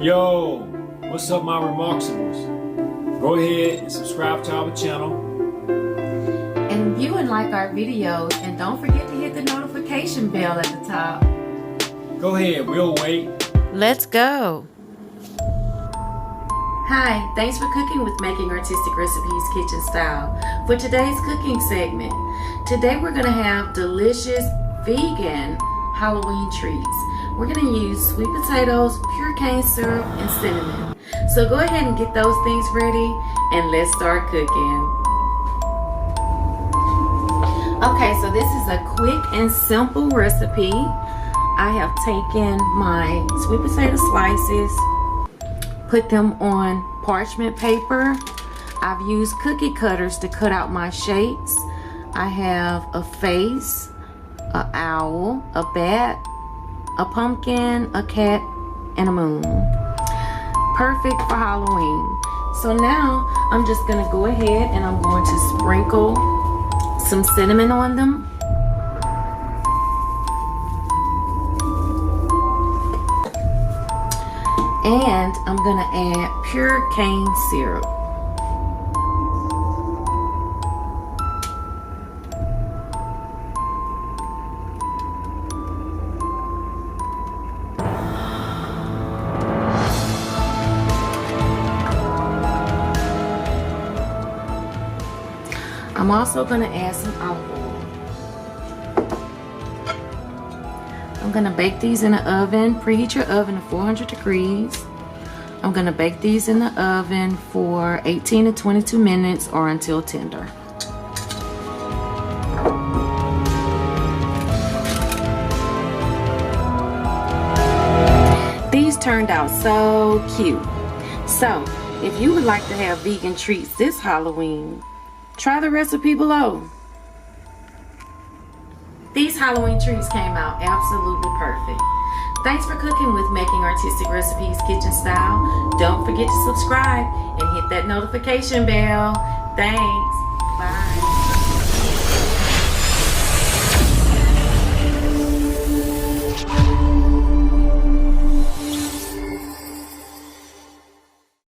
Yo, what's up my Remarkables? Go ahead and subscribe to our channel. And view and like our videos, and don't forget to hit the notification bell at the top. Go ahead, we'll wait. Let's go. Hi, thanks for cooking with Making Artistic Recipes Kitchen Style. For today's cooking segment, today we're going to have delicious vegan Halloween treats. We're going to use sweet potatoes, pure cane syrup, and cinnamon. So go ahead and get those things ready and let's start cooking. Okay, so this is a quick and simple recipe. I have taken my sweet potato slices, put them on parchment paper. I've used cookie cutters to cut out my shapes. I have a face, an owl, a bat, a pumpkin, a cat, and a moon. Perfect for Halloween. So now I'm just gonna go ahead and I'm going to sprinkle some cinnamon on them. And I'm gonna add pure cane syrup. I'm also gonna add some olive oil. I'm gonna bake these in the oven. Preheat your oven to 400 degrees. I'm gonna bake these in the oven for 18 to 22 minutes or until tender. These turned out so cute. So, if you would like to have vegan treats this Halloween, try the recipe below. These Halloween treats came out absolutely perfect. Thanks for cooking with Making Artistic Recipes Kitchen Style. Don't forget to subscribe and hit that notification bell. Thanks. Bye.